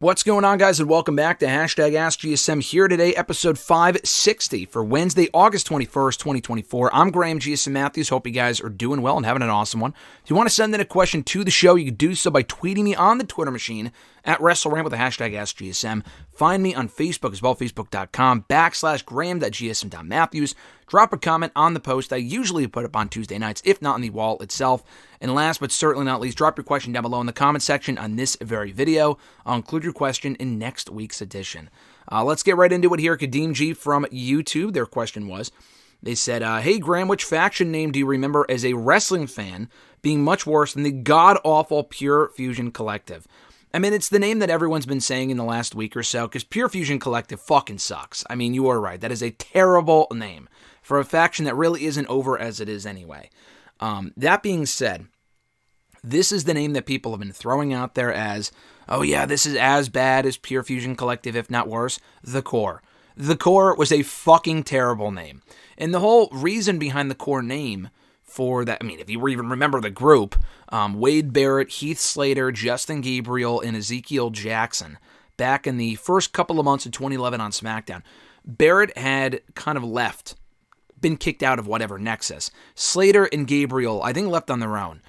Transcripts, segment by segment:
What's going on, guys, and welcome back to #AskGSM here today, episode 560 for Wednesday, August 21st, 2024. I'm Graham GSM Matthews. Hope you guys are doing well and having an awesome one. If you want to send in a question to the show, you can do so by tweeting me on the Twitter machine at WrestleRant with the #AskGSM. Find me on Facebook as well, facebook.com/Graham.GSM.Matthews. Drop a comment on the post I usually put up on Tuesday nights, if not on the wall itself. And last but certainly not least, drop your question down below in the comment section on this very video. I'll include your question in next week's edition. Let's get right into it here. Kadeem G from YouTube, their question was, they said, hey Graham, which faction name do you remember as a wrestling fan being much worse than the god-awful Pure Fusion Collective? I mean, it's the name that everyone's been saying in the last week or so, because Pure Fusion Collective fucking sucks. I mean, you are right. That is a terrible name for a faction that really isn't over as it is anyway. That being said, this is the name that people have been throwing out there as, oh yeah, this is as bad as Pure Fusion Collective, if not worse, The Core. The Core was a fucking terrible name. And the whole reason behind the Core name for that, I mean, if you even remember the group, Wade Barrett, Heath Slater, Justin Gabriel, and Ezekiel Jackson, back in the first couple of months of 2011 on SmackDown, Barrett had kind of left, been kicked out of whatever Nexus. Slater and Gabriel, I think, left on their own.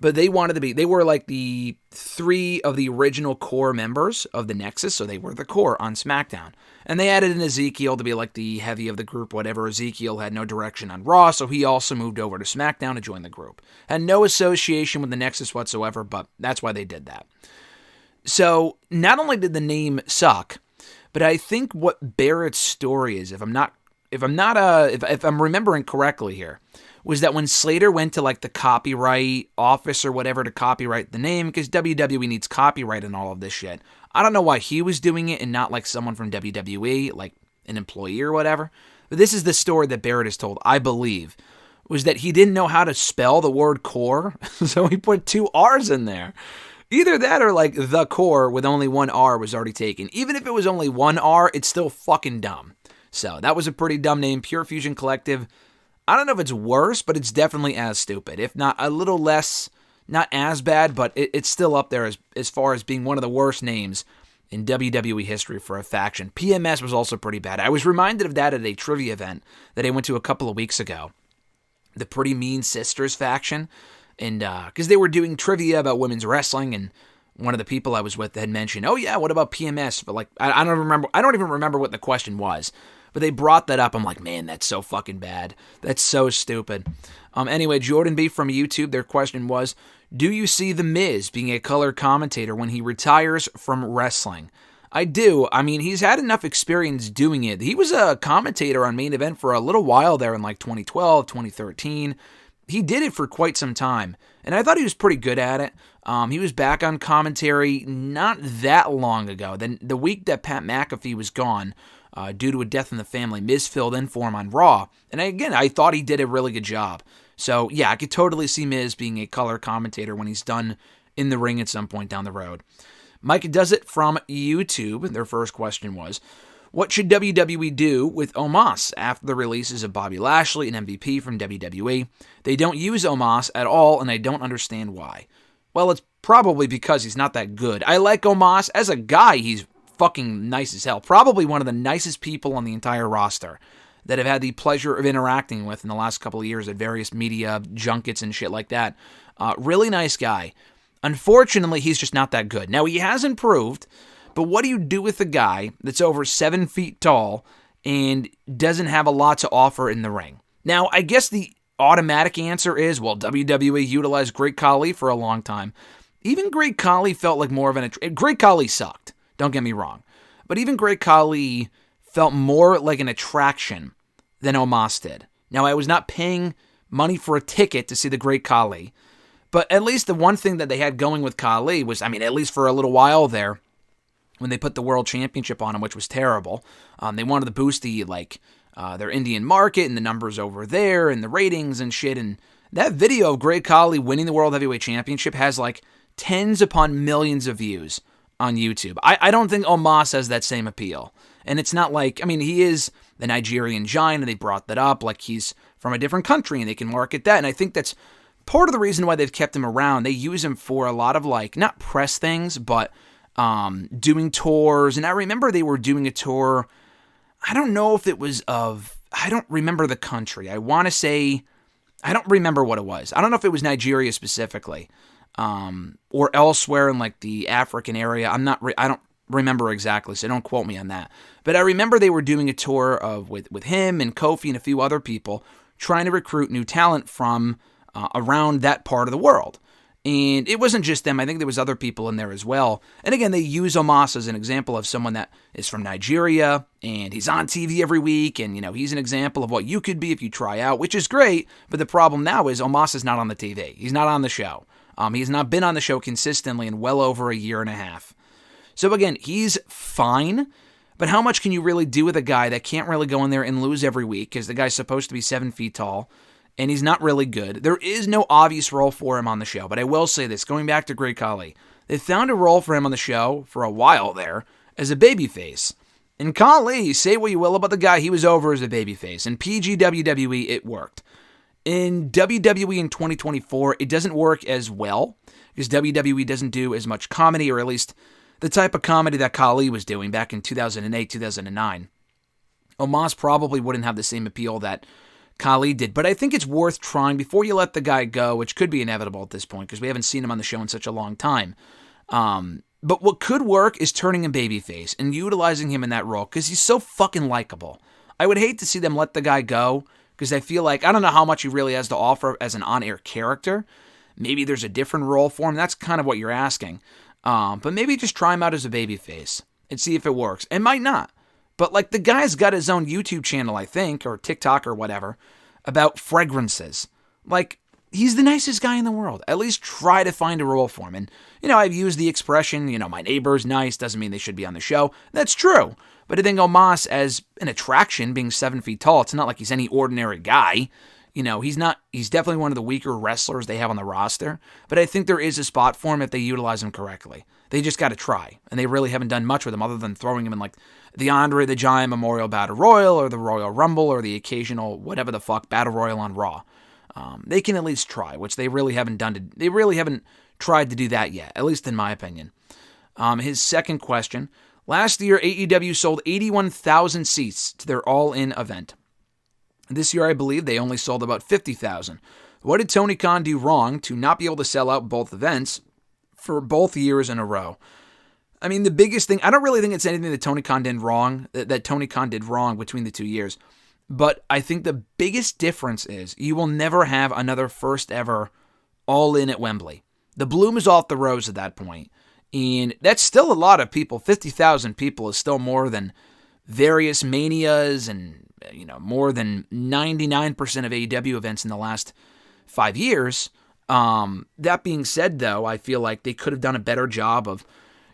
But they were like the three of the original core members of the Nexus, so they were the core on SmackDown. And they added in Ezekiel to be like the heavy of the group, whatever. Ezekiel had no direction on Raw, so he also moved over to SmackDown to join the group. Had no association with the Nexus whatsoever, but that's why they did that. So, not only did the name suck, but I think what Barrett's story is, if I'm remembering correctly here, was that when Slater went to like the copyright office or whatever to copyright the name, because WWE needs copyright and all of this shit. I don't know why he was doing it and not like someone from WWE, like an employee or whatever. But this is the story that Barrett is told, I believe, was that he didn't know how to spell the word core, so he put two R's in there. Either that or like the core with only one R was already taken. Even if it was only one R, it's still fucking dumb. So that was a pretty dumb name, Pure Fusion Collective. I don't know if it's worse, but it's definitely as stupid. If not a little less, not as bad, but it's still up there as far as being one of the worst names in WWE history for a faction. PMS was also pretty bad. I was reminded of that at a trivia event that I went to a couple of weeks ago. The Pretty Mean Sisters faction. And because they were doing trivia about women's wrestling, and one of the people I was with had mentioned, oh yeah, what about PMS? But like, I don't even remember what the question was. But they brought that up. I'm like, man, that's so fucking bad. That's so stupid. Anyway, Jordan B. from YouTube, their question was, do you see The Miz being a color commentator when he retires from wrestling? I do. I mean, he's had enough experience doing it. He was a commentator on Main Event for a little while there in like 2012, 2013. He did it for quite some time, and I thought he was pretty good at it. He was back on commentary not that long ago. Then the week that Pat McAfee was gone, due to a death in the family, Miz filled in for him on Raw. And I thought he did a really good job. So, yeah, I could totally see Miz being a color commentator when he's done in the ring at some point down the road. Mike Does It from YouTube, their first question was, what should WWE do with Omos after the releases of Bobby Lashley and MVP from WWE? They don't use Omos at all, and I don't understand why. Well, it's probably because he's not that good. I like Omos. As a guy, he's fucking nice as hell. Probably one of the nicest people on the entire roster that I've had the pleasure of interacting with in the last couple of years at various media junkets and shit like that. Really nice guy. Unfortunately, he's just not that good. Now, he has improved, but what do you do with a guy that's over 7 feet tall and doesn't have a lot to offer in the ring? Now, I guess the automatic answer is, well, WWE utilized Great Khali for a long time. Even Great Khali felt like more of Great Khali sucked. Don't get me wrong. But even Great Khali felt more like an attraction than Omos did. Now, I was not paying money for a ticket to see the Great Khali. But at least the one thing that they had going with Khali was, I mean, at least for a little while there, when they put the World Championship on him, which was terrible, they wanted to boost their Indian market and the numbers over there and the ratings and shit. And that video of Great Khali winning the World Heavyweight Championship has like tens upon millions of views on YouTube. I don't think Omos has that same appeal. And it's not like, I mean, he is the Nigerian giant, and they brought that up, like he's from a different country, and they can market that. And I think that's part of the reason why they've kept him around. They use him for a lot of, like, not press things, but doing tours. And I remember they were doing a tour. I don't know if it was I don't remember the country. I want to say, I don't remember what it was. I don't know if it was Nigeria specifically, or elsewhere in like the African area. I don't remember exactly, so don't quote me on that. But I remember they were doing a tour with him and Kofi and a few other people trying to recruit new talent from around that part of the world. And it wasn't just them. I think there was other people in there as well. And again, they use Omos as an example of someone that is from Nigeria, and he's on TV every week, and he's an example of what you could be if you try out, which is great. But the problem now is Omos is not on the TV. He's not on the show. He's not been on the show consistently in well over a year and a half. So again, he's fine, but how much can you really do with a guy that can't really go in there and lose every week, because the guy's supposed to be 7 feet tall, and he's not really good. There is no obvious role for him on the show, but I will say this, going back to Great Khali, they found a role for him on the show for a while there as a babyface. And Khali, say what you will about the guy, he was over as a babyface. In PG WWE, it worked. In WWE in 2024, it doesn't work as well, because WWE doesn't do as much comedy, or at least the type of comedy that Khali was doing back in 2008, 2009. Omos probably wouldn't have the same appeal that Khali did, but I think it's worth trying before you let the guy go, which could be inevitable at this point because we haven't seen him on the show in such a long time. But what could work is turning him babyface and utilizing him in that role because he's so fucking likable. I would hate to see them let the guy go because I feel like, I don't know how much he really has to offer as an on-air character. Maybe there's a different role for him. That's kind of what you're asking. But maybe just try him out as a babyface and see if it works. It might not. But like the guy's got his own YouTube channel, I think, or TikTok or whatever, about fragrances. Like, he's the nicest guy in the world. At least try to find a role for him. And, I've used the expression, my neighbor's nice, doesn't mean they should be on the show. That's true. But I think Omos, as an attraction, being 7 feet tall, it's not like he's any ordinary guy. He's definitely one of the weaker wrestlers they have on the roster. But I think there is a spot for him if they utilize him correctly. They just got to try. And they really haven't done much with him other than throwing him in like the Andre the Giant Memorial Battle Royal or the Royal Rumble or the occasional whatever the fuck Battle Royal on Raw. They can at least try, which they really haven't done. They really haven't tried to do that yet, at least in my opinion. His second question. Last year, AEW sold 81,000 seats to their All-In event. This year, I believe, they only sold about 50,000. What did Tony Khan do wrong to not be able to sell out both events for both years in a row? I mean, the biggest thing, I don't really think it's anything that Tony Khan did wrong, that Tony Khan did wrong between the 2 years. But I think the biggest difference is you will never have another first ever All-In at Wembley. The bloom is off the rose at that point. And that's still a lot of people. 50,000 people is still more than various manias and, more than 99% of AEW events in the last 5 years. That being said, though, I feel like they could have done a better job of,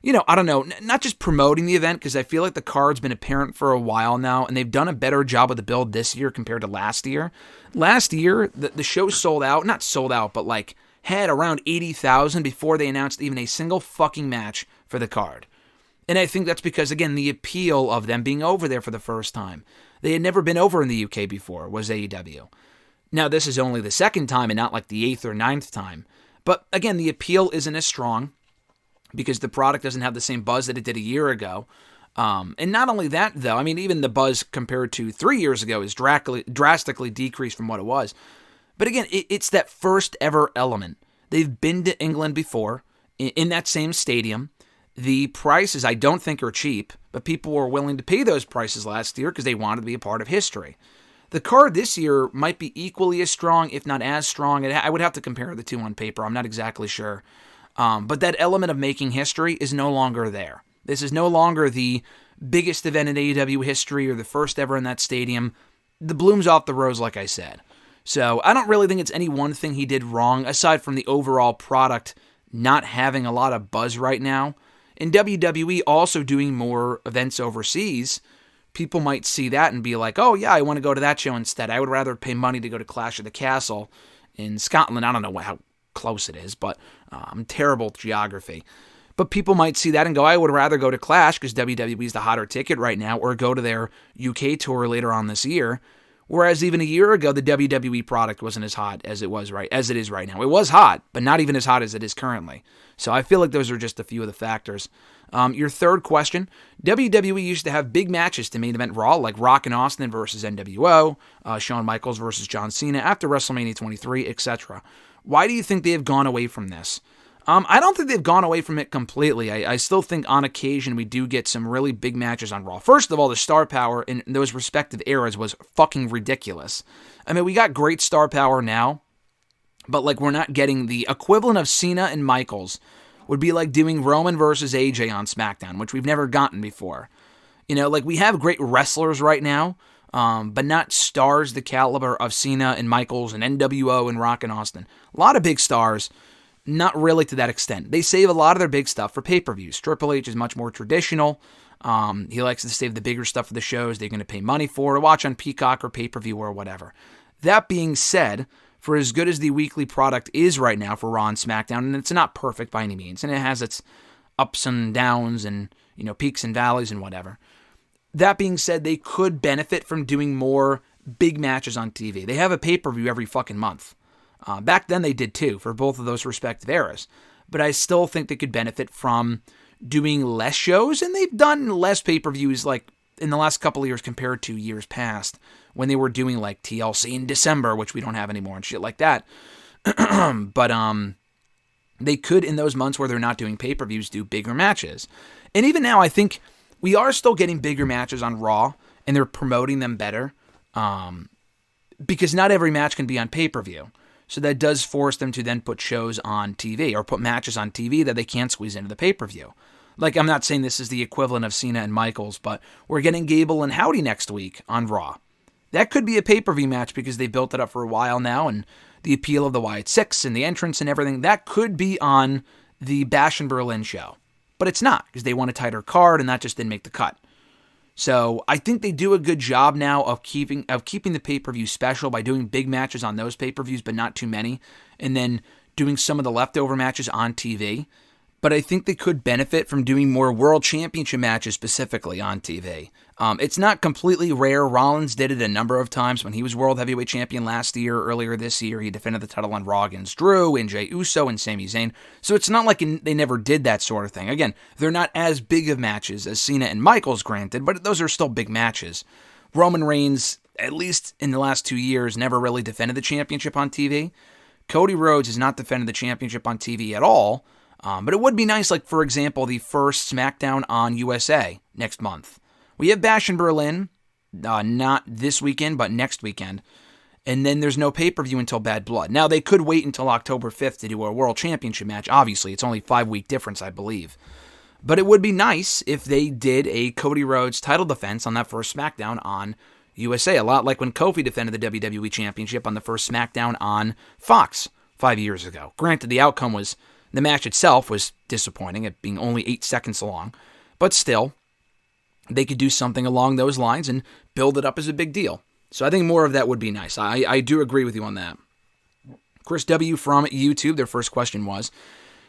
I don't know, not just promoting the event, because I feel like the card's been apparent for a while now, and they've done a better job of the build this year compared to last year. Last year, the show sold out, not sold out, but like had around 80,000 before they announced even a single fucking match for the card. And I think that's because, again, the appeal of them being over there for the first time. They had never been over in the UK before, was AEW. Now, this is only the second time and not like the 8th or 9th time. But again, the appeal isn't as strong because the product doesn't have the same buzz that it did a year ago. And not only that, though, I mean, even the buzz compared to 3 years ago is drastically decreased from what it was. But again, it's that first ever element. They've been to England before, in that same stadium. The prices, I don't think, are cheap, but people were willing to pay those prices last year because they wanted to be a part of history. The card this year might be equally as strong, if not as strong. I would have to compare the two on paper. I'm not exactly sure. But that element of making history is no longer there. This is no longer the biggest event in AEW history or the first ever in that stadium. The bloom's off the rose, like I said. So I don't really think it's any one thing he did wrong, aside from the overall product not having a lot of buzz right now. In WWE also doing more events overseas, people might see that and be like, oh yeah, I want to go to that show instead. I would rather pay money to go to Clash of the Castle in Scotland. I don't know how close it is, but I'm terrible at geography. But people might see that and go, I would rather go to Clash because WWE is the hotter ticket right now, or go to their UK tour later on this year. Whereas even a year ago, the WWE product wasn't as hot as it is right now. It was hot, but not even as hot as it is currently. So I feel like those are just a few of the factors. Your third question, WWE used to have big matches to main event Raw, like Rock and Austin versus NWO, Shawn Michaels versus John Cena after WrestleMania 23, etc. Why do you think they have gone away from this? I don't think they've gone away from it completely. I still think on occasion we do get some really big matches on Raw. First of all, the star power in those respective eras was fucking ridiculous. I mean, we got great star power now, but like we're not getting the equivalent of Cena and Michaels would be like doing Roman versus AJ on SmackDown, which we've never gotten before. You know, like we have great wrestlers right now, but not stars the caliber of Cena and Michaels and NWO and Rock and Austin. A lot of big stars. Not really to that extent. They save a lot of their big stuff for pay-per-views. Triple H is much more traditional. He likes to save the bigger stuff for the shows they're going to pay money for to watch on Peacock or pay-per-view or whatever. That being said, for as good as the weekly product is right now for Raw and SmackDown, and it's not perfect by any means, and it has its ups and downs and, you know, peaks and valleys and whatever. That being said, they could benefit from doing more big matches on TV. They have a pay-per-view every fucking month. Back then they did too, for both of those respective eras. But I still think they could benefit from doing less shows, and they've done less pay-per-views like in the last couple of years compared to years past, when they were doing like TLC in December, which we don't have anymore and shit like that. But they could, in those months where they're not doing pay-per-views, do bigger matches. And even now, I think we are still getting bigger matches on Raw, and they're promoting them better, because not every match can be on pay-per-view. So that does force them to then put shows on TV or put matches on TV that they can't squeeze into the pay-per-view. Like, I'm not saying this is the equivalent of Cena and Michaels, but we're getting Gable and Howdy next week on Raw. That could be a pay-per-view match because they built it up for a while now, and the appeal of the Wyatt Six and the entrance and everything, that could be on the Bash in Berlin show. But it's not, because they want a tighter card, and that just didn't make the cut. So I think they do a good job now of keeping the pay-per-view special by doing big matches on those pay-per-views, but not too many, and then doing some of the leftover matches on TV. But I think they could benefit from doing more World Championship matches specifically on TV. It's not completely rare. Rollins did it a number of times when he was World Heavyweight Champion last year. Earlier this year, he defended the title on Raw against Drew and Jey Uso and Sami Zayn. So it's not like they never did that sort of thing. Again, they're not as big of matches as Cena and Michaels, granted, but those are still big matches. Roman Reigns, at least in the last 2 years, never really defended the championship on TV. Cody Rhodes has not defended the championship on TV at all. But it would be nice, like, for example, the first SmackDown on USA next month. We have Bash in Berlin, not this weekend, but next weekend. And then there's no pay-per-view until Bad Blood. Now, they could wait until October 5th to do a World Championship match. Obviously, it's only a 5-week difference, I believe. But it would be nice if they did a Cody Rhodes title defense on that first SmackDown on USA. A lot like when Kofi defended the WWE Championship on the first SmackDown on Fox 5 years ago. Granted, the outcome was... the match itself was disappointing, it being only 8 seconds long. But still, they could do something along those lines and build it up as a big deal. So I think more of that would be nice. I do agree with you on that. Chris W. from YouTube, their first question was,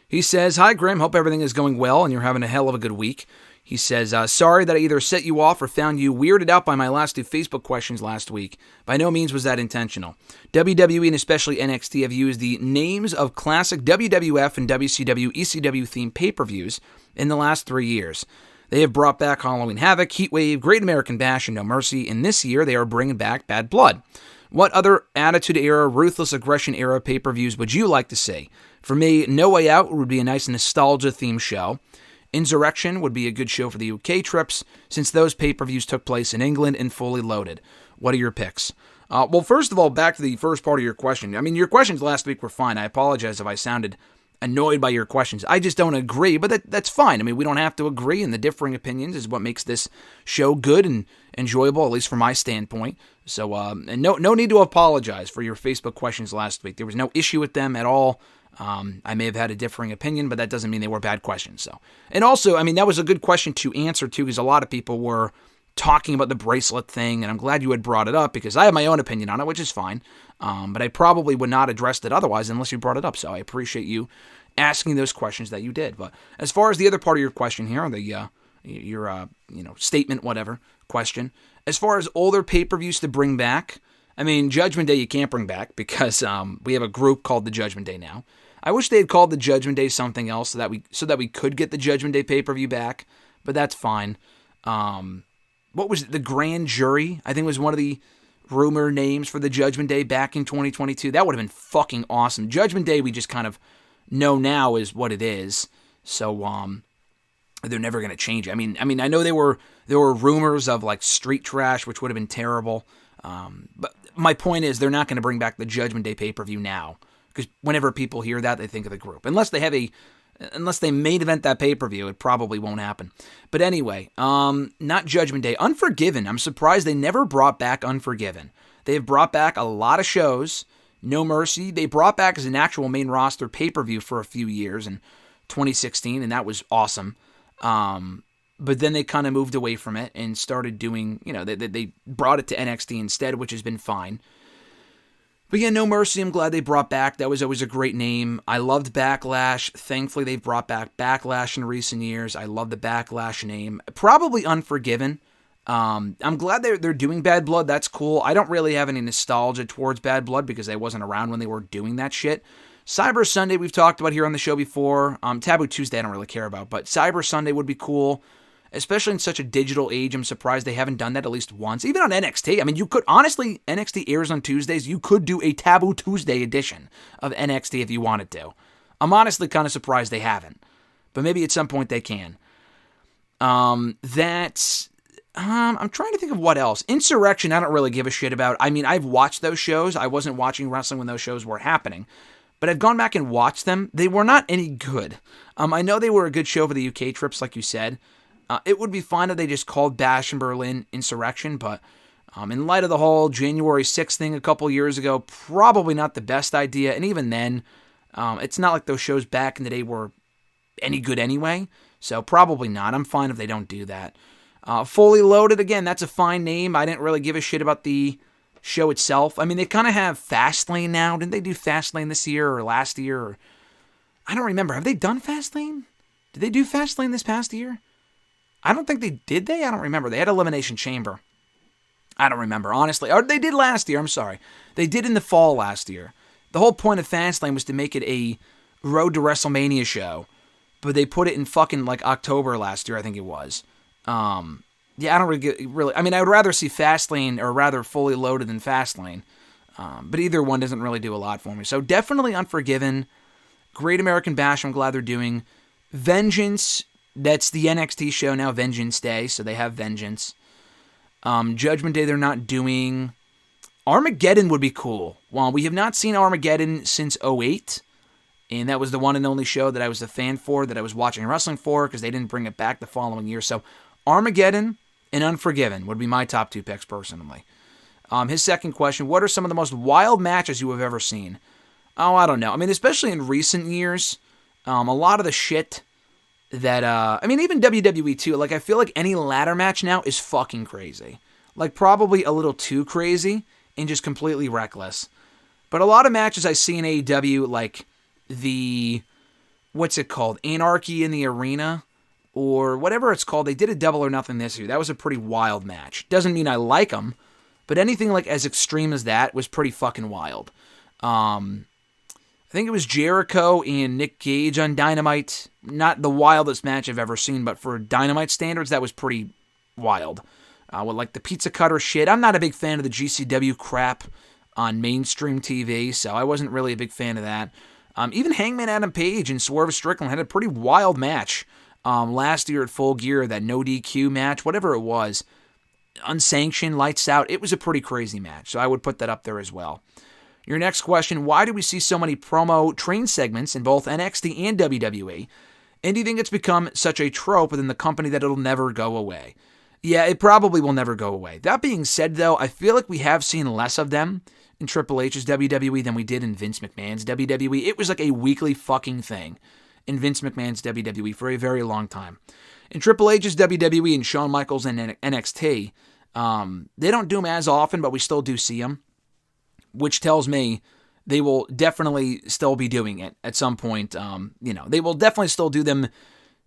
he says, "Hi, Grim. Hope everything is going well and you're having a hell of a good week." He says, "Sorry that I either set you off or found you weirded out by my last 2 Facebook questions last week. By no means was that intentional. WWE and especially NXT have used the names of classic WWF and WCW, ECW themed pay-per-views in the last 3 years. They have brought back Halloween Havoc, Heatwave, Great American Bash, and No Mercy, and this year they are bringing back Bad Blood. What other Attitude Era, Ruthless Aggression Era pay-per-views would you like to see? For me, No Way Out would be a nice nostalgia-themed show. Insurrection would be a good show for the UK trips, since those pay-per-views took place in England and fully loaded. What are your picks?" Well, first of all, back to the first part of your question. I mean, your questions last week were fine. I apologize if I sounded annoyed by your questions. I just don't agree, but that's fine. I mean, we don't have to agree, and the differing opinions is what makes this show good and enjoyable, at least from my standpoint. So, and no need to apologize for your Facebook questions last week. There was no issue with them at all. I may have had a differing opinion, but that doesn't mean they were bad questions. So, and also, I mean, that was a good question to answer too, because a lot of people were talking about the bracelet thing, and I'm glad you had brought it up because I have my own opinion on it, which is fine. But I probably would not address it otherwise unless you brought it up. So I appreciate you asking those questions that you did. But as far as the other part of your question here, the statement, whatever, question. As far as older pay-per-views to bring back, I mean, Judgment Day you can't bring back because we have a group called the Judgment Day now. I wish they had called the Judgment Day something else so that we could get the Judgment Day pay-per-view back, but that's fine. What was it? The Grand Jury, I think, was one of the rumor names for the Judgment Day back in 2022. That would have been fucking awesome. Judgment Day we just kind of know now is what it is, so they're never going to change it. I mean, I know there were rumors of like Street Trash, which would have been terrible. But my point is, they're not going to bring back the Judgment Day pay-per-view now, because whenever people hear that, they think of the group. Unless they main event that pay-per-view, it probably won't happen. But anyway, not Judgment Day. Unforgiven. I'm surprised they never brought back Unforgiven. They have brought back a lot of shows. No Mercy. They brought back as an actual main roster pay-per-view for a few years in 2016, and that was awesome. But then they kind of moved away from it and started doing, they brought it to NXT instead, which has been fine. But yeah, No Mercy, I'm glad they brought back. That was always a great name. I loved Backlash. Thankfully, they've brought back Backlash in recent years. I love the Backlash name. Probably Unforgiven. I'm glad they're doing Bad Blood. That's cool. I don't really have any nostalgia towards Bad Blood because I wasn't around when they were doing that shit. Cyber Sunday, we've talked about here on the show before. Taboo Tuesday, I don't really care about. But Cyber Sunday would be cool. Especially in such a digital age, I'm surprised they haven't done that at least once. Even on NXT. I mean, you could, honestly, NXT airs on Tuesdays. You could do a Taboo Tuesday edition of NXT if you wanted to. I'm honestly kind of surprised they haven't. But maybe at some point they can. I'm trying to think of what else. Insurrection, I don't really give a shit about. I mean, I've watched those shows. I wasn't watching wrestling when those shows were happening. But I've gone back and watched them. They were not any good. I know they were a good show for the UK trips, like you said. It would be fine if they just called Bash in Berlin Insurrection, but in light of the whole January 6th thing a couple years ago, probably not the best idea. And even then, it's not like those shows back in the day were any good anyway, so probably not. I'm fine if they don't do that. Fully Loaded, again, that's a fine name. I didn't really give a shit about the show itself. I mean, they kind of have Fastlane now. Didn't they do Fastlane this year or last year? Or I don't remember. Have they done Fastlane? Did they do Fastlane this past year? I don't think they did. I don't remember. They had Elimination Chamber. I don't remember, honestly. Or they did last year. I'm sorry. They did in the fall last year. The whole point of Fastlane was to make it a Road to WrestleMania show. But they put it in fucking like October last year, I think it was. Yeah, I don't really. I mean, I would rather see Fastlane or rather Fully Loaded than Fastlane. But either one doesn't really do a lot for me. So definitely Unforgiven. Great American Bash, I'm glad they're doing. Vengeance. That's the NXT show now, Vengeance Day, so they have Vengeance. Judgment Day they're not doing. Armageddon would be cool. Well, we have not seen Armageddon since 2008, and that was the one and only show that I was a fan for, that I was watching wrestling for, because they didn't bring it back the following year. So Armageddon and Unforgiven would be my top two picks personally. His second question, what are some of the most wild matches you have ever seen? Oh, I don't know. I mean, especially in recent years, a lot of the shit that, even WWE too, like, I feel like any ladder match now is fucking crazy. Like, probably a little too crazy and just completely reckless. But a lot of matches I see in AEW, like the, what's it called? Anarchy in the Arena, or whatever it's called. They did a Double or Nothing this year. That was a pretty wild match. Doesn't mean I like them, but anything like as extreme as that was pretty fucking wild. I think it was Jericho and Nick Gage on Dynamite. Not the wildest match I've ever seen, but for Dynamite standards, that was pretty wild. With like the pizza cutter shit. I'm not a big fan of the GCW crap on mainstream TV, so I wasn't really a big fan of that. Even Hangman Adam Page and Swerve Strickland had a pretty wild match last year at Full Gear, that no DQ match, whatever it was. Unsanctioned, lights out. It was a pretty crazy match, so I would put that up there as well. Your next question, why do we see so many promo train segments in both NXT and WWE? And do you think it's become such a trope within the company that it'll never go away? Yeah, it probably will never go away. That being said, though, I feel like we have seen less of them in Triple H's WWE than we did in Vince McMahon's WWE. It was like a weekly fucking thing in Vince McMahon's WWE for a very long time. In Triple H's WWE and Shawn Michaels and NXT, they don't do them as often, but we still do see them, which tells me they will definitely still be doing it at some point. They will definitely still do them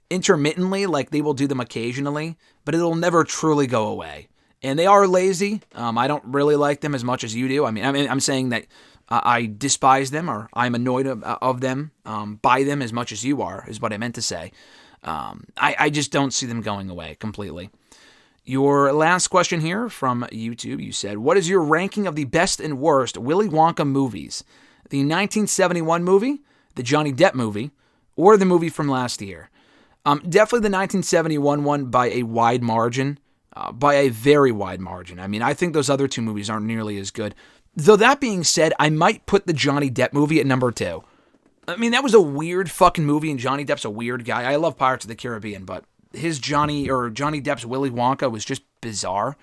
intermittently, like they will do them occasionally, but it'll never truly go away. And they are lazy. I don't really like them as much as you do. I'm saying that I despise them, or I'm annoyed of them, by them as much as you are, is what I meant to say. I just don't see them going away completely. Your last question here from YouTube, you said, what is your ranking of the best and worst Willy Wonka movies? The 1971 movie, the Johnny Depp movie, or the movie from last year? Definitely the 1971 one by a wide margin, by a very wide margin. I mean, I think those other two movies aren't nearly as good. Though that being said, I might put the Johnny Depp movie at number 2. I mean, that was a weird fucking movie, and Johnny Depp's a weird guy. I love Pirates of the Caribbean, but Johnny Depp's Willy Wonka was just bizarre.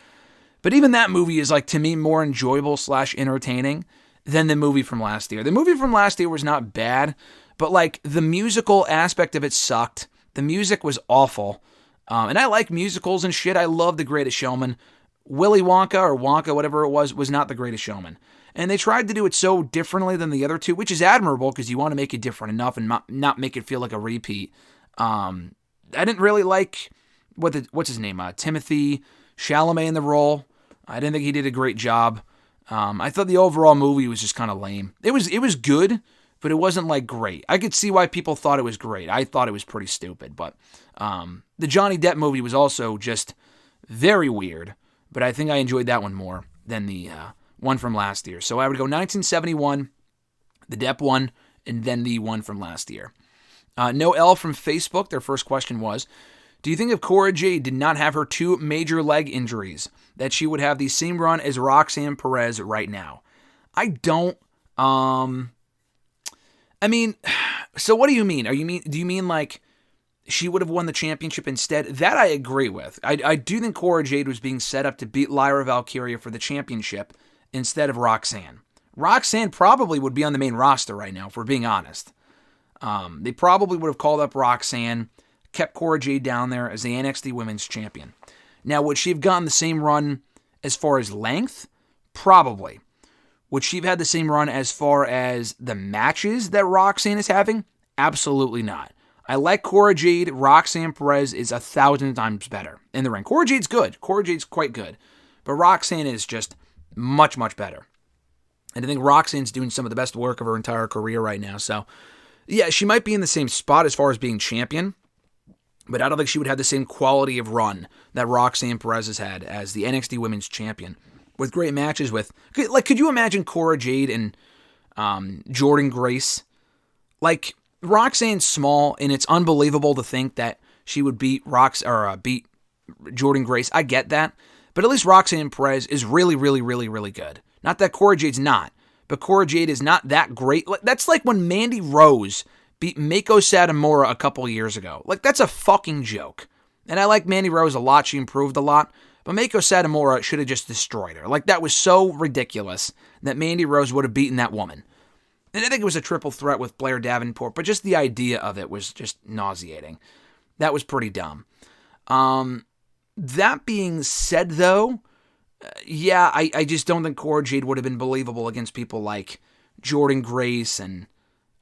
But even that movie is, like, to me, more enjoyable / entertaining than the movie from last year. The movie from last year was not bad, but, like, the musical aspect of it sucked. The music was awful. And I like musicals and shit. I love The Greatest Showman. Willy Wonka, or Wonka, whatever it was not The Greatest Showman. And they tried to do it so differently than the other two, which is admirable because you want to make it different enough and not make it feel like a repeat. I didn't really like what's his name, Timothy Chalamet in the role. I didn't think he did a great job. I thought the overall movie was just kind of lame. It was good, but it wasn't like great. I could see why people thought it was great. I thought it was pretty stupid, but the Johnny Depp movie was also just very weird. But I think I enjoyed that one more than the one from last year. So I would go 1971, the Depp one, and then the one from last year. Noelle from Facebook, their first question was, do you think if Cora Jade did not have her 2 major leg injuries, that she would have the same run as Roxanne Perez right now? I don't. I mean, so what do you mean? Do you mean like she would have won the championship instead? That I agree with. I do think Cora Jade was being set up to beat Lyra Valkyria for the championship instead of Roxanne. Roxanne probably would be on the main roster right now, if we're being honest. They probably would have called up Roxanne, kept Cora Jade down there as the NXT Women's Champion. Now, would she have gotten the same run as far as length? Probably. Would she have had the same run as far as the matches that Roxanne is having? Absolutely not. I like Cora Jade. Roxanne Perez is 1,000 times better in the ring. Cora Jade's good. Cora Jade's quite good. But Roxanne is just much, much better. And I think Roxanne's doing some of the best work of her entire career right now. So, yeah, she might be in the same spot as far as being champion, but I don't think she would have the same quality of run that Roxanne Perez has had as the NXT Women's Champion, with great matches with, like, could you imagine Cora Jade and Jordynne Grace? Like, Roxanne's small, and it's unbelievable to think that she would beat Jordynne Grace. I get that, but at least Roxanne Perez is really, really, really, really good. Not that Cora Jade's not, but Cora Jade is not that great. That's like when Mandy Rose beat Meiko Satomura a couple years ago. Like, that's a fucking joke. And I like Mandy Rose a lot. She improved a lot. But Meiko Satomura should have just destroyed her. Like, that was so ridiculous that Mandy Rose would have beaten that woman. And I think it was a triple threat with Blair Davenport, but just the idea of it was just nauseating. That was pretty dumb. That being said, though, yeah, I just don't think Cora Jade would have been believable against people like Jordynne Grace, and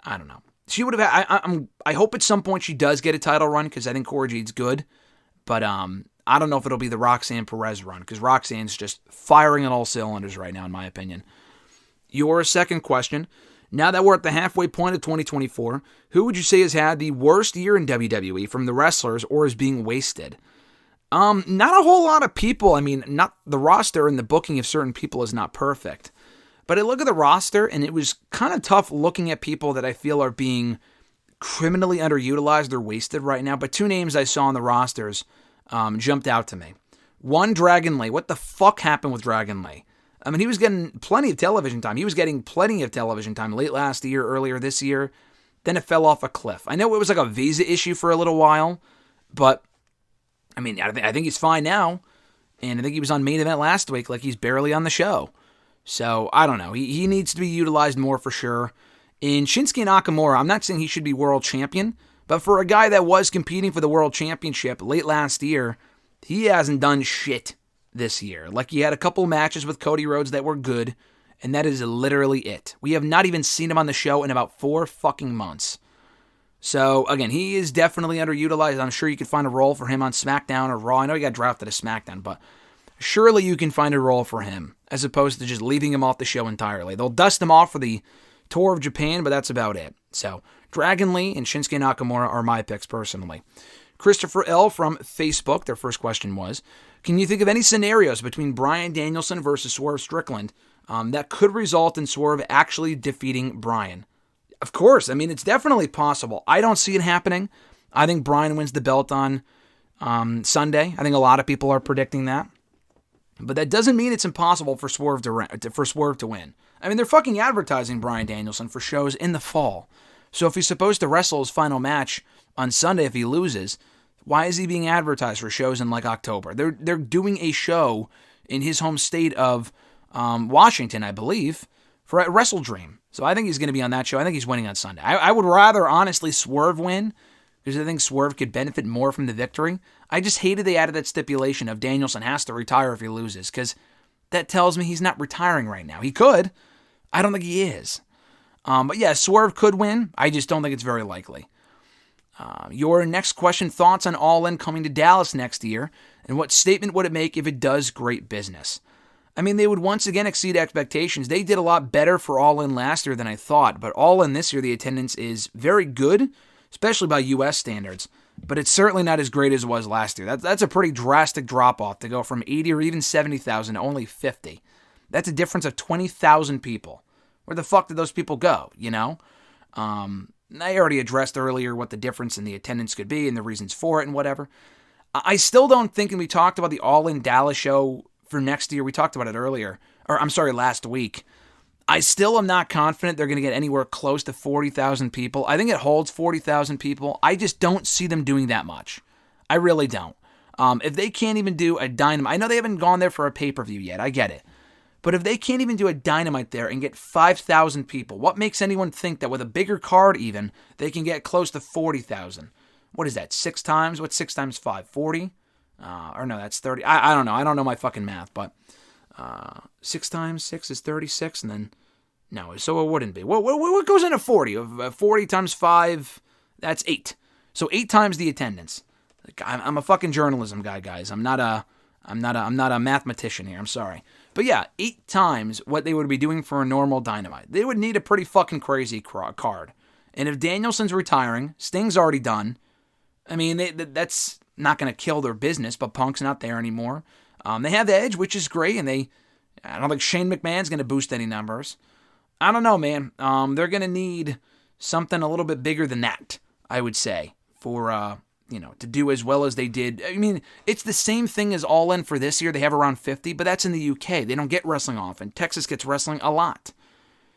I don't know. She would have. I hope at some point she does get a title run, because I think Cora Jade's good, but I don't know if it'll be the Roxanne Perez run, because Roxanne's just firing on all cylinders right now, in my opinion. Your second question: now that we're at the halfway point of 2024, who would you say has had the worst year in WWE from the wrestlers, or is being wasted? Not a whole lot of people. I mean, not the roster and the booking of certain people is not perfect. But I look at the roster, and it was kind of tough looking at people that I feel are being criminally underutilized or wasted right now. But 2 names I saw on the rosters jumped out to me. One, Dragon Lee. What the fuck happened with Dragon Lee? I mean, he was getting plenty of television time. He was getting plenty of television time late last year, earlier this year. Then it fell off a cliff. I know it was like a visa issue for a little while, but I mean, I think he's fine now. And I think he was on Main Event last week, like he's barely on the show. So, I don't know. He needs to be utilized more for sure. In Shinsuke Nakamura, I'm not saying he should be world champion, but for a guy that was competing for the world championship late last year, he hasn't done shit this year. Like, he had a couple matches with Cody Rhodes that were good, and that is literally it. We have not even seen him on the show in about 4 fucking months. So, again, he is definitely underutilized. I'm sure you could find a role for him on SmackDown or Raw. I know he got drafted to SmackDown, but surely you can find a role for him as opposed to just leaving him off the show entirely. They'll dust him off for the tour of Japan, but that's about it. So, Dragon Lee and Shinsuke Nakamura are my picks personally. Christopher L. from Facebook, their first question was, can you think of any scenarios between Bryan Danielson versus Swerve Strickland that could result in Swerve actually defeating Bryan? Of course. I mean, it's definitely possible. I don't see it happening. I think Bryan wins the belt on Sunday. I think a lot of people are predicting that. But that doesn't mean it's impossible for Swerve to win. I mean, they're fucking advertising Bryan Danielson for shows in the fall. So if he's supposed to wrestle his final match on Sunday if he loses, why is he being advertised for shows in like October? They're doing a show in his home state of Washington, I believe, for WrestleDream. So I think he's going to be on that show. I think he's winning on Sunday. I would rather, honestly, Swerve win because I think Swerve could benefit more from the victory. I just hated they added that stipulation of Danielson has to retire if he loses because that tells me he's not retiring right now. He could. I don't think he is. But yeah, Swerve could win. I just don't think it's very likely. Your next question, thoughts on All In coming to Dallas next year, and what statement would it make if it does great business? I mean, they would once again exceed expectations. They did a lot better for All In last year than I thought, but All In this year, the attendance is very good, especially by U.S. standards, but it's certainly not as great as it was last year. That's a pretty drastic drop-off to go from 80 or even 70,000 to only 50. That's a difference of 20,000 people. Where the fuck did those people go, you know? I already addressed earlier what the difference in the attendance could be and the reasons for it and whatever. I still don't think, and we talked about the All In Dallas show for next year. We talked about it earlier, or I'm sorry, last week. I still am not confident they're going to get anywhere close to 40,000 people. I think it holds 40,000 people. I just don't see them doing that much. I really don't. If they can't even do a Dynamite, I know they haven't gone there for a pay-per-view yet. I get it. But if they can't even do a Dynamite there and get 5,000 people, what makes anyone think that with a bigger card even, they can get close to 40,000? What is that, 6 times? What's 6 times 5? 40? Or no, that's 30. I don't know. I don't know my fucking math, but 6 times 6 is 36, and then, no, so it wouldn't be. What goes into 40? 40 times 5, that's 8. So 8 times the attendance. I'm a fucking journalism guy, guys. I'm not a mathematician here. I'm sorry. But yeah, 8 times what they would be doing for a normal Dynamite. They would need a pretty fucking crazy card. And if Danielson's retiring, Sting's already done. I mean, that's not going to kill their business, but Punk's not there anymore. They have Edge, which is great, and I don't think Shane McMahon's going to boost any numbers. I don't know, man. They're going to need something a little bit bigger than that, I would say, for to do as well as they did. I mean, it's the same thing as All In for this year. They have around 50, but that's in the UK. They don't get wrestling often. Texas gets wrestling a lot.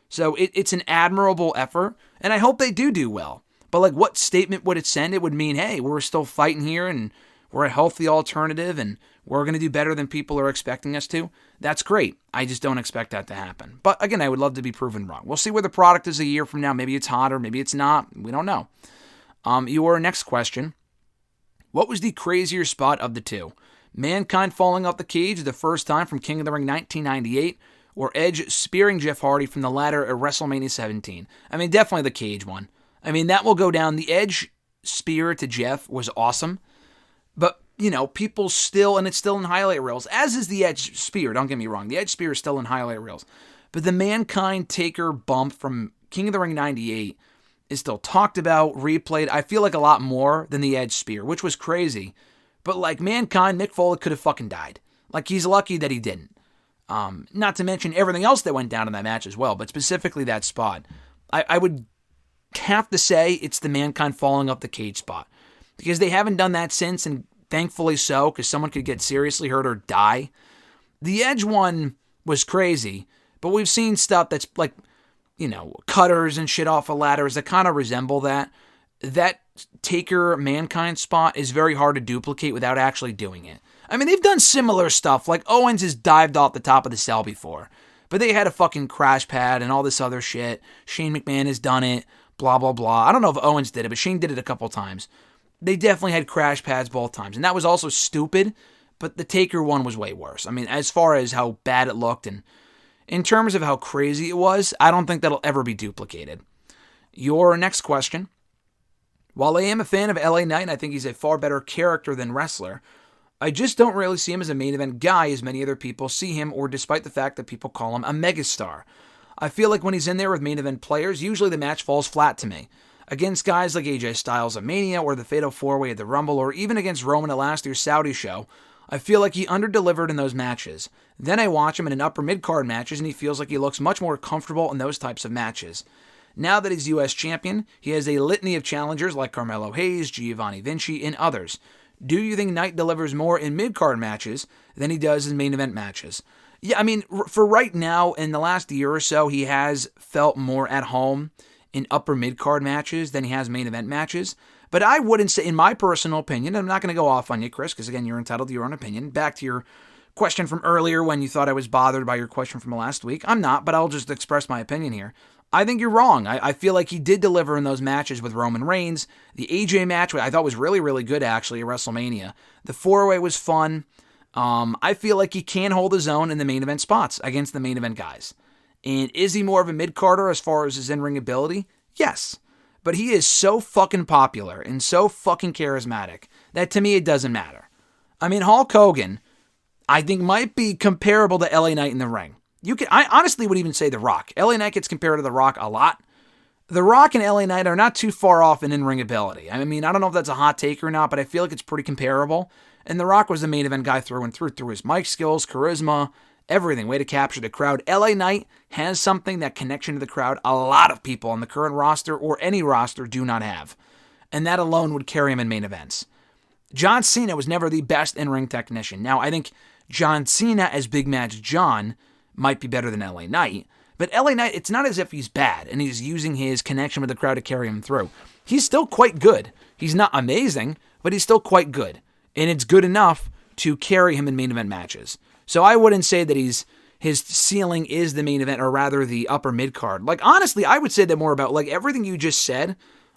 So it's an admirable effort, and I hope they do well. But like, what statement would it send? It would mean, hey, we're still fighting here, and we're a healthy alternative, and we're going to do better than people are expecting us to. That's great. I just don't expect that to happen. But again, I would love to be proven wrong. We'll see where the product is a year from now. Maybe it's hotter, maybe it's not. We don't know. Your next question. What was the crazier spot of the two? Mankind falling off the cage the first time from King of the Ring 1998, or Edge spearing Jeff Hardy from the ladder at WrestleMania 17? I mean, definitely the cage one. I mean, that will go down. The Edge spear to Jeff was awesome, but, people still, and it's still in highlight reels, as is the Edge spear, don't get me wrong. The Edge spear is still in highlight reels, but the Mankind Taker bump from King of the Ring 98 is still talked about, replayed, I feel like a lot more than the Edge spear, which was crazy. But like Mankind, Mick Foley could have fucking died. Like, he's lucky that he didn't. Not to mention everything else that went down in that match as well, but specifically that spot. I would have to say it's the Mankind falling up the cage spot. Because they haven't done that since, and thankfully so, because someone could get seriously hurt or die. The Edge one was crazy, but we've seen stuff that's like, cutters and shit off of ladders that kind of resemble that. That Taker Mankind spot is very hard to duplicate without actually doing it. I mean, they've done similar stuff, like Owens has dived off the top of the cell before, but they had a fucking crash pad and all this other shit. Shane McMahon has done it, blah, blah, blah. I don't know if Owens did it, but Shane did it a couple times. They definitely had crash pads both times, and that was also stupid, but the Taker one was way worse. I mean, as far as how bad it looked and in terms of how crazy it was, I don't think that'll ever be duplicated. Your next question. While I am a fan of LA Knight and I think he's a far better character than wrestler, I just don't really see him as a main event guy as many other people see him, or despite the fact that people call him a megastar. I feel like when he's in there with main event players, usually the match falls flat to me. Against guys like AJ Styles at Mania or the Fatal 4-Way at the Rumble, or even against Roman at last year's Saudi show, I feel like he underdelivered in those matches. Then I watch him in an upper mid-card matches and he feels like he looks much more comfortable in those types of matches. Now that he's US champion, he has a litany of challengers like Carmelo Hayes, Giovanni Vinci, and others. Do you think Knight delivers more in mid-card matches than he does in main event matches? Yeah, I mean, for right now, in the last year or so, he has felt more at home in upper mid-card matches than he has main event matches. But I wouldn't say, in my personal opinion, I'm not going to go off on you, Chris, because again, you're entitled to your own opinion. Back to your question from earlier when you thought I was bothered by your question from last week. I'm not, but I'll just express my opinion here. I think you're wrong. I feel like he did deliver in those matches with Roman Reigns. The AJ match, I thought was really, really good, actually, at WrestleMania. The 4-Way was fun. I feel like he can hold his own in the main event spots against the main event guys. And is he more of a mid-carder as far as his in-ring ability? Yes. But he is so fucking popular and so fucking charismatic that to me it doesn't matter. I mean, Hulk Hogan, I think, might be comparable to LA Knight in the ring. I honestly would even say The Rock. LA Knight gets compared to The Rock a lot. The Rock and LA Knight are not too far off in in-ring ability. I mean, I don't know if that's a hot take or not, but I feel like it's pretty comparable. And The Rock was the main event guy through and through his mic skills, charisma, everything, way to capture the crowd. LA Knight has something, that connection to the crowd, a lot of people on the current roster or any roster do not have. And that alone would carry him in main events. John Cena was never the best in-ring technician. Now, I think John Cena as Big Match John might be better than LA Knight. But LA Knight, it's not as if he's bad and he's using his connection with the crowd to carry him through. He's still quite good. He's not amazing, but he's still quite good. And it's good enough to carry him in main event matches. So I wouldn't say that his ceiling is the main event, or rather the upper mid card. Like, honestly, I would say that more about, like, everything you just said,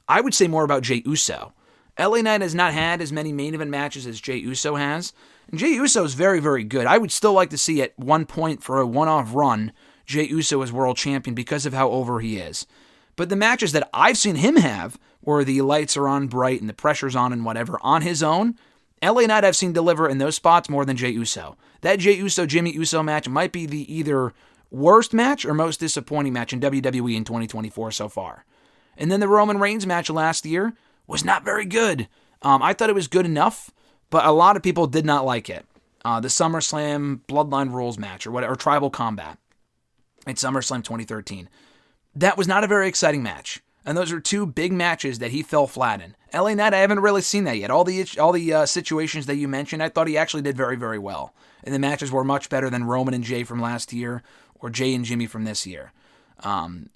I would say more about Jey Uso. LA Knight has not had as many main event matches as Jey Uso has. And Jey Uso is very, very good. I would still like to see at one point for a one-off run, Jey Uso as world champion because of how over he is. But the matches that I've seen him have, where the lights are on bright and the pressure's on and whatever, on his own, LA Knight I've seen deliver in those spots more than Jey Uso. That Jey Uso-Jimmy Uso match might be the either worst match or most disappointing match in WWE in 2024 so far. And then the Roman Reigns match last year was not very good. I thought it was good enough, but a lot of people did not like it. The SummerSlam Bloodline Rules match or whatever, or Tribal Combat at SummerSlam 2013. That was not a very exciting match. And those are two big matches that he fell flat in. LA Knight, I haven't really seen that yet. All the situations that you mentioned, I thought he actually did very, very well. And the matches were much better than Roman and Jey from last year, or Jey and Jimmy from this year.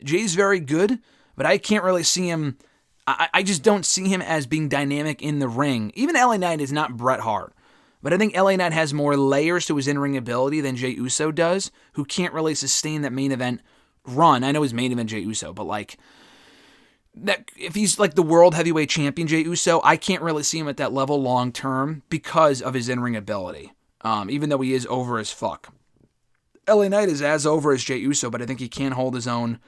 Jey's very good, but I can't really see him. I just don't see him as being dynamic in the ring. Even LA Knight is not Bret Hart. But I think LA Knight has more layers to his in-ring ability than Jey Uso does, who can't really sustain that main event run. I know he's main event Jey Uso, but like, that if he's like the world heavyweight champion Jey Uso, I can't really see him at that level long term because of his in-ring ability. Even though he is over as fuck. LA Knight is as over as Jey Uso, but I think he can hold his own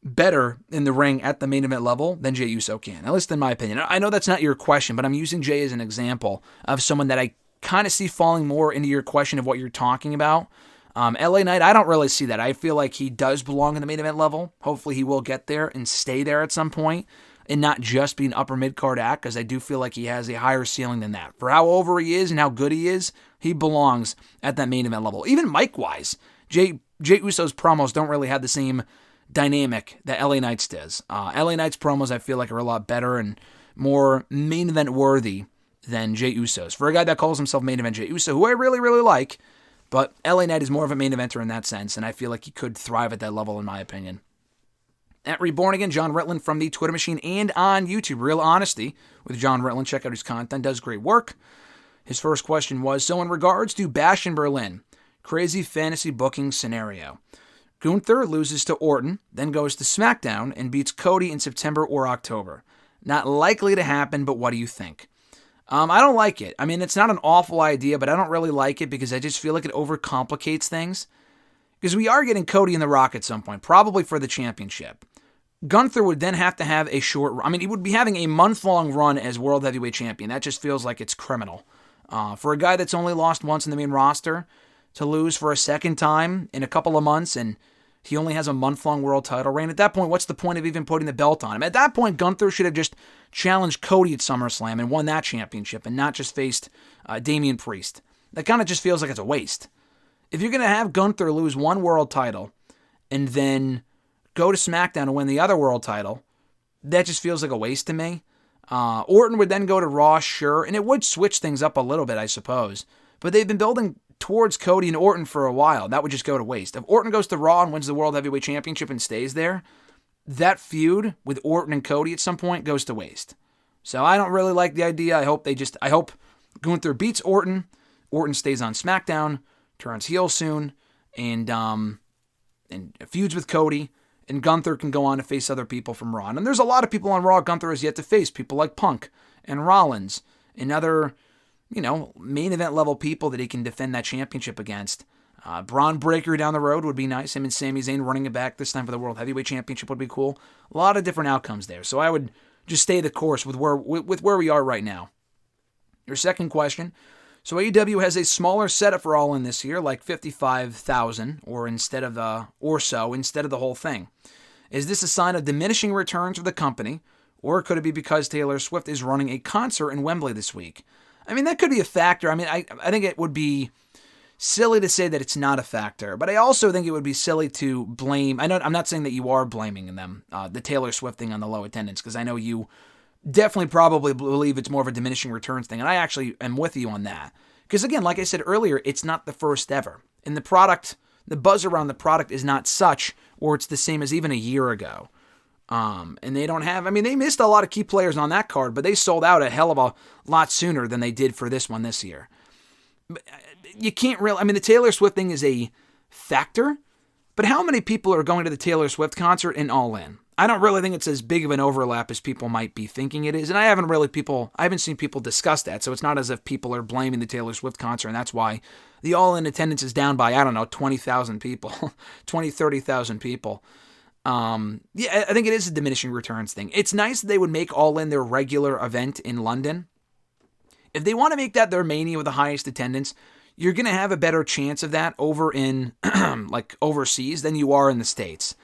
better in the ring at the main event level than Jey Uso can, at least in my opinion. I know that's not your question, but I'm using Jey as an example of someone that I kind of see falling more into your question of what you're talking about. LA Knight, I don't really see that. I feel like he does belong in the main event level. Hopefully he will get there and stay there at some point and not just be an upper mid-card act, because I do feel like he has a higher ceiling than that. For how over he is and how good he is, he belongs at that main event level. Even mic-wise, Jey Uso's promos don't really have the same dynamic that LA Knight's does. LA Knight's promos, I feel like, are a lot better and more main event worthy than Jey Uso's. For a guy that calls himself main event Jey Uso, who I really, really like, but LA Knight is more of a main eventer in that sense, and I feel like he could thrive at that level, in my opinion. At Reborn Again, John Ritland from the Twitter machine and on YouTube. Real Honesty with John Ritland. Check out his content. Does great work. His first question was, so in regards to Bash in Berlin, crazy fantasy booking scenario. Gunther loses to Orton, then goes to SmackDown and beats Cody in September or October. Not likely to happen, but what do you think? I don't like it. I mean, it's not an awful idea, but I don't really like it because I just feel like it overcomplicates things. Because we are getting Cody and The Rock at some point, probably for the championship. Gunther would then have to have a short, he would be having a month-long run as World Heavyweight Champion. That just feels like it's criminal. For a guy that's only lost once in the main roster, to lose for a second time in a couple of months, and he only has a month-long world title reign, at that point, what's the point of even putting the belt on him? At that point, Gunther should have just challenged Cody at SummerSlam and won that championship and not just faced Damian Priest. That kind of just feels like it's a waste. If you're going to have Gunther lose one world title and then go to SmackDown and win the other world title, that just feels like a waste to me. Orton would then go to Raw, sure, and it would switch things up a little bit, I suppose. But they've been building towards Cody and Orton for a while. That would just go to waste. If Orton goes to Raw and wins the World Heavyweight Championship and stays there, that feud with Orton and Cody at some point goes to waste. So I don't really like the idea. I hope Gunther beats Orton. Orton stays on SmackDown, turns heel soon, and feuds with Cody. And Gunther can go on to face other people from Raw. And there's a lot of people on Raw Gunther has yet to face. People like Punk and Rollins and other, main event level people that he can defend that championship against. Braun Breaker down the road would be nice. Him and Sami Zayn running it back this time for the World Heavyweight Championship would be cool. A lot of different outcomes there. So I would just stay the course with where we are right now. Your second question. So AEW has a smaller setup for All In this year, like 55,000 instead of the whole thing. Is this a sign of diminishing returns for the company, or could it be because Taylor Swift is running a concert in Wembley this week? That could be a factor. I think it would be silly to say that it's not a factor, but I also think it would be silly to blame. I'm not saying that you are blaming them, the Taylor Swift thing on the low attendance, because I know you definitely probably believe it's more of a diminishing returns thing, and I actually am with you on that. Because again, like I said earlier, it's not the first ever. And the buzz around the product is not such, or it's the same as even a year ago. And they don't have, they missed a lot of key players on that card, but they sold out a hell of a lot sooner than they did for this one this year. You can't really, the Taylor Swift thing is a factor, but how many people are going to the Taylor Swift concert in All In? I don't really think it's as big of an overlap as people might be thinking it is, and I haven't seen people discuss that, so it's not as if people are blaming the Taylor Swift concert, and that's why the all-in attendance is down by, 20,000 people, 20, 30,000 people. I think it is a diminishing returns thing. It's nice that they would make All In their regular event in London. If they want to make that their Mania with the highest attendance, you're going to have a better chance of that over in, overseas than you are in the States.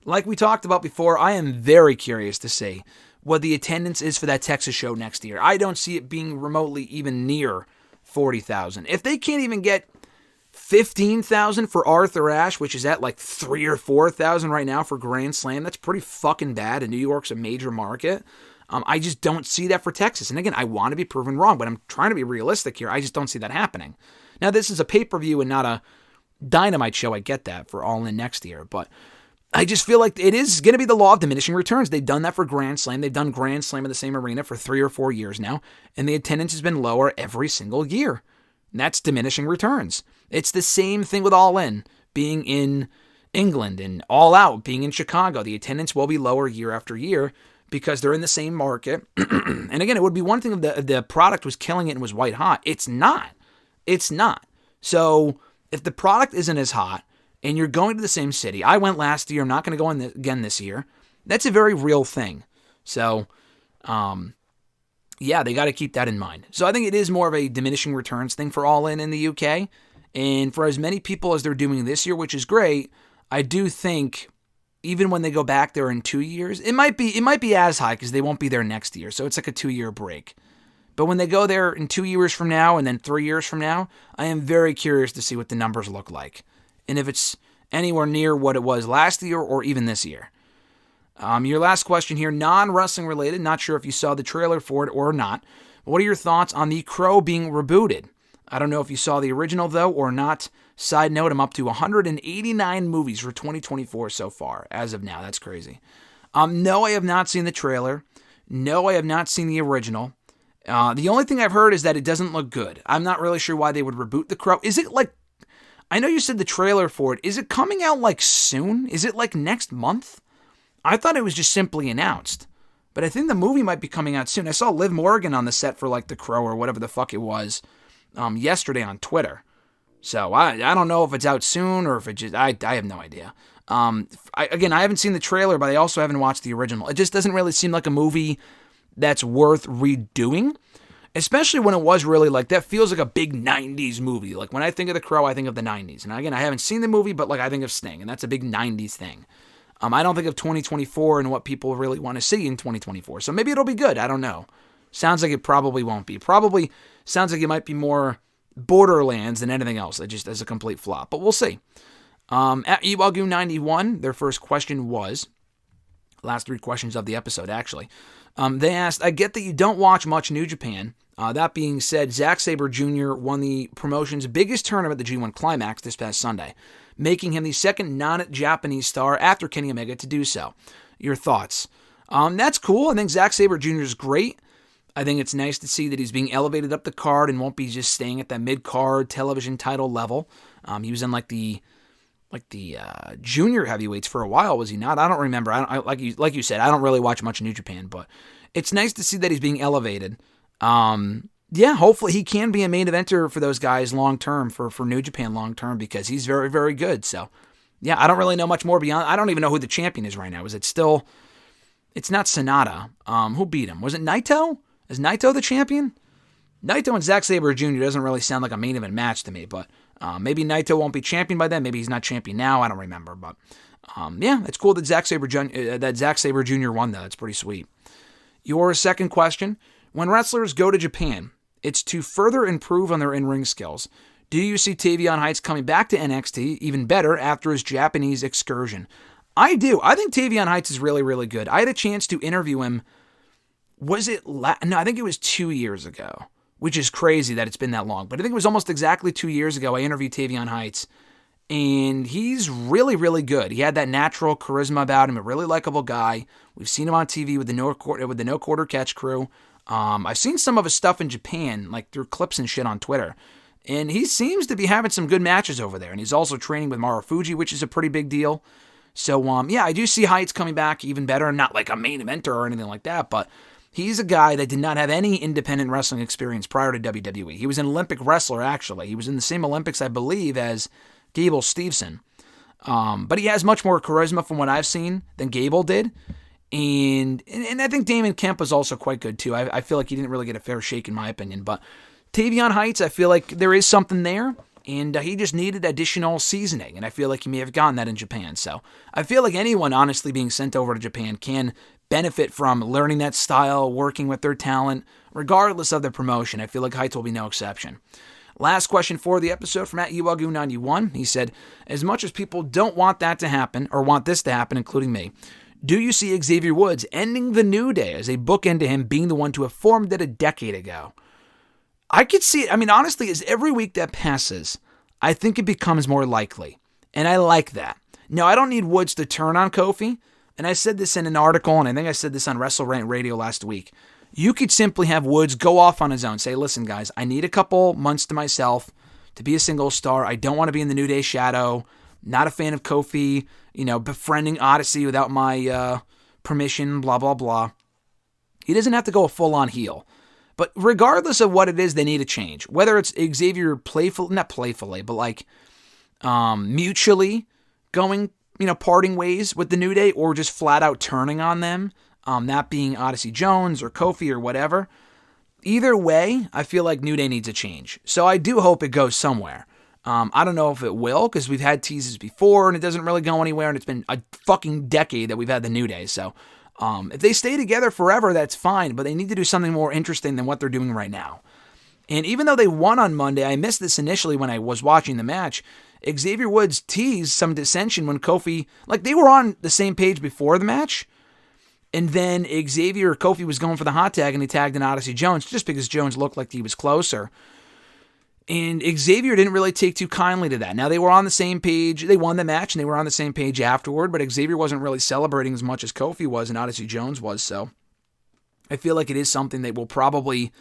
Like we talked about before, I am very curious to see what the attendance is for that Texas show next year. I don't see it being remotely even near 40,000. If they can't even get 15,000 for Arthur Ashe, which is at like 3,000 or 4,000 right now for Grand Slam, that's pretty fucking bad, and New York's a major market. I just don't see that for Texas. And again, I want to be proven wrong, but I'm trying to be realistic here. I just don't see that happening. Now, this is a pay-per-view and not a Dynamite show. I get that for All In next year, but I just feel like it is going to be the law of diminishing returns. They've done that for Grand Slam. They've done Grand Slam in the same arena for 3 or 4 years now, and the attendance has been lower every single year. And that's diminishing returns. It's the same thing with All In being in England and All Out being in Chicago. The attendance will be lower year after year because they're in the same market. And again, it would be one thing if the product was killing it and was white hot. It's not. It's not. So if the product isn't as hot, and you're going to the same city. I went last year. I'm not going to go again this year. That's a very real thing. So, they got to keep that in mind. So I think it is more of a diminishing returns thing for All In the UK. And for as many people as they're doing this year, which is great, I do think even when they go back there in 2 years, it might be as high because they won't be there next year. So it's like a 2-year break. But when they go there in 2 years from now and then 3 years from now, I am very curious to see what the numbers look like. And if it's anywhere near what it was last year or even this year. Your last question here, non-wrestling related. Not sure if you saw the trailer for it or not. What are your thoughts on The Crow being rebooted? I don't know if you saw the original, though, or not. Side note, I'm up to 189 movies for 2024 so far, as of now. That's crazy. No, I have not seen the trailer. No, I have not seen the original. The only thing I've heard is that it doesn't look good. I'm not really sure why they would reboot The Crow. Is it like... I know you said the trailer for it. Is it coming out like soon? Is it like next month? I thought it was just simply announced. But I think the movie might be coming out soon. I saw Liv Morgan on the set for like The Crow or whatever the fuck it was yesterday on Twitter. So I don't know if it's out soon or if it just... I have no idea. I haven't seen the trailer, but I also haven't watched the original. It just doesn't really seem like a movie that's worth redoing, especially when it was really like, that feels like a big 90s movie. Like when I think of The Crow, I think of the 90s. And again, I haven't seen the movie, but like I think of Sting, and that's a big 90s thing. I don't think of 2024 and what people really want to see in 2024. So maybe it'll be good. I don't know. Sounds like it probably won't be. Probably sounds like it might be more Borderlands than anything else. It just is a complete flop. But we'll see. At Iwagu91, their first question was, last 3 questions of the episode actually. They asked, I get that you don't watch much New Japan. That being said, Zack Sabre Jr. won the promotion's biggest tournament, the G1 Climax, this past Sunday, making him the second non-Japanese star after Kenny Omega to do so. Your thoughts? That's cool. I think Zack Sabre Jr. is great. I think it's nice to see that he's being elevated up the card and won't be just staying at that mid-card television title level. He was in like the junior heavyweights for a while, was he not? I don't remember. Like you said, I don't really watch much New Japan, but it's nice to see that he's being elevated. Hopefully he can be a main eventer for those guys long term, for New Japan long term, because he's very, very good. So, yeah, I don't really know much more beyond. I don't even know who the champion is right now. Is it still? It's not Sonata. Who beat him? Was it Naito? Is Naito the champion? Naito and Zack Sabre Jr. doesn't really sound like a main event match to me, but maybe Naito won't be champion by then. Maybe he's not champion now. I don't remember, but it's cool that Zack Sabre Jr. won though. It's pretty sweet. Your second question: when wrestlers go to Japan, it's to further improve on their in-ring skills. Do you see Tavion Heights coming back to NXT even better after his Japanese excursion? I do. I think Tavion Heights is really, really good. I had a chance to interview him. I think it was 2 years ago, which is crazy that it's been that long. But I think it was almost exactly 2 years ago I interviewed Tavion Heights, and he's really, really good. He had that natural charisma about him, a really likable guy. We've seen him on TV with the No Quarter Catch crew. I've seen some of his stuff in Japan, like through clips and shit on Twitter. And he seems to be having some good matches over there. And he's also training with Marufuji, which is a pretty big deal. So, I do see Heights coming back even better. Not like a main eventer or anything like that, but he's a guy that did not have any independent wrestling experience prior to WWE. He was an Olympic wrestler, actually. He was in the same Olympics, I believe, as Gable Steveson. But he has much more charisma from what I've seen than Gable did. And I think Damon Kemp was also quite good, too. I feel like he didn't really get a fair shake, in my opinion. But Tavion Heights, I feel like there is something there. And he just needed additional seasoning. And I feel like he may have gotten that in Japan. So I feel like anyone, honestly, being sent over to Japan can benefit from learning that style, working with their talent, regardless of their promotion. I feel like Heights will be no exception. Last question for the episode from @Iwagu91. He said, as much as people don't want that to happen, or want this to happen, including me, do you see Xavier Woods ending the New Day as a bookend to him being the one to have formed it a decade ago? I could see it. I mean, honestly, as every week that passes, I think it becomes more likely. And I like that. Now, I don't need Woods to turn on Kofi. And I said this in an article, and I think I said this on WrestleRant Radio last week. You could simply have Woods go off on his own. Say, listen, guys, I need a couple months to myself to be a single star. I don't want to be in the New Day shadow. Not a fan of Kofi, befriending Odyssey without my permission, blah, blah, blah. He doesn't have to go full-on heel. But regardless of what it is, they need a change. Whether it's Xavier mutually going, parting ways with the New Day, or just flat out turning on them, that being Odyssey Jones or Kofi or whatever. Either way, I feel like New Day needs a change. So I do hope it goes somewhere. I don't know if it will, because we've had teases before and it doesn't really go anywhere, and it's been a fucking decade that we've had the New Day. So if they stay together forever, that's fine, but they need to do something more interesting than what they're doing right now. And even though they won on Monday, I missed this initially when I was watching the match. Xavier Woods teased some dissension when Kofi, they were on the same page before the match, and then Kofi was going for the hot tag, and he tagged in Odyssey Jones just because Jones looked like he was closer. And Xavier didn't really take too kindly to that. Now, they were on the same page. They won the match, and they were on the same page afterward, but Xavier wasn't really celebrating as much as Kofi was and Odyssey Jones was, so I feel like it is something they will probably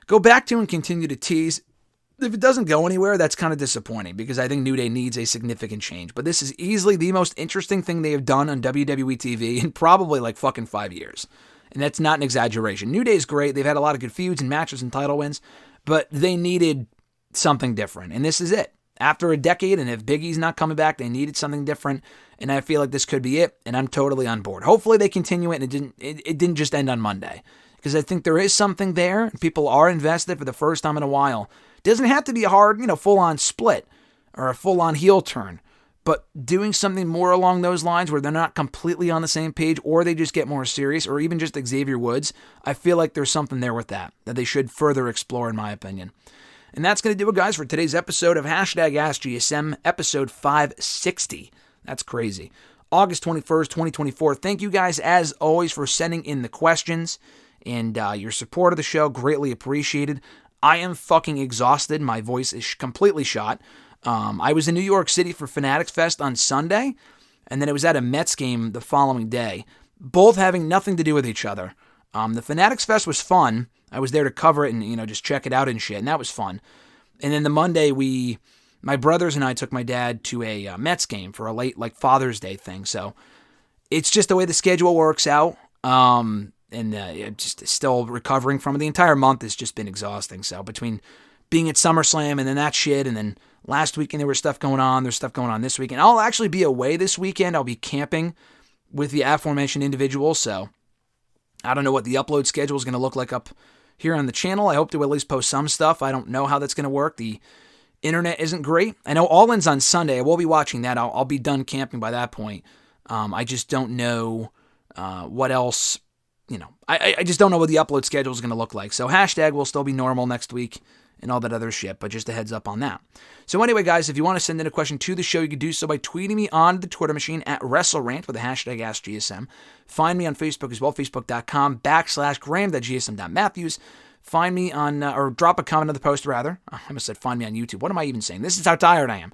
go back to and continue to tease. If it doesn't go anywhere, that's kind of disappointing, because I think New Day needs a significant change. But this is easily the most interesting thing they have done on WWE TV in probably fucking 5 years. And that's not an exaggeration. New Day's great. They've had a lot of good feuds and matches and title wins, but they needed something different, and this is it. after a decade, and if Big E's not coming back, they needed something different, and I feel like this could be it, and I'm totally on board. Hopefully they continue it, and it didn't just end on Monday, because I think there is something there, and people are invested for the first time in a while. It doesn't have to be a hard, full-on split or a full-on heel turn, but doing something more along those lines where they're not completely on the same page, or they just get more serious, or even just Xavier Woods, I feel like there's something there with that they should further explore, in my opinion. And that's going to do it, guys, for today's episode of #AskGSM, episode 560. That's crazy. August 21st, 2024. Thank you guys, as always, for sending in the questions and your support of the show. Greatly appreciated. I am fucking exhausted. My voice is completely shot. I was in New York City for Fanatics Fest on Sunday, and then it was at a Mets game the following day, both having nothing to do with each other. The Fanatics Fest was fun. I was there to cover it and, just check it out and shit, and that was fun. And then the Monday, my brothers and I took my dad to a Mets game for a late, Father's Day thing. So it's just the way the schedule works out. Just still recovering from it. The entire month has just been exhausting. So between being at SummerSlam and then that shit, and then last weekend there was stuff going on. There's stuff going on this weekend. I'll actually be away this weekend. I'll be camping with the aforementioned individuals. So I don't know what the upload schedule is going to look like up here on the channel. I hope to at least post some stuff. I don't know how that's going to work. The internet isn't great. I know All In's on Sunday. I will be watching that. I'll be done camping by that point. I just don't know what else. I just don't know what the upload schedule is going to look like. So # will still be normal next week and all that other shit, but just a heads up on that. So anyway, guys, if you want to send in a question to the show, you can do so by tweeting me on the Twitter machine at WrestleRant with the # AskGSM. Find me on Facebook as well, facebook.com/Graham.gsm.Matthews. Find me on, or drop a comment on the post, rather. I almost said find me on YouTube. What am I even saying? This is how tired I am.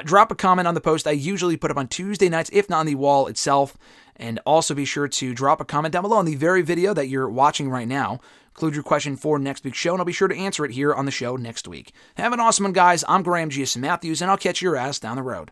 Drop a comment on the post. I usually put up on Tuesday nights, if not on the wall itself. And also be sure to drop a comment down below on the very video that you're watching right now. Include your question for next week's show, and I'll be sure to answer it here on the show next week. Have an awesome one, guys. I'm Graham GSM Matthews, and I'll catch your ass down the road.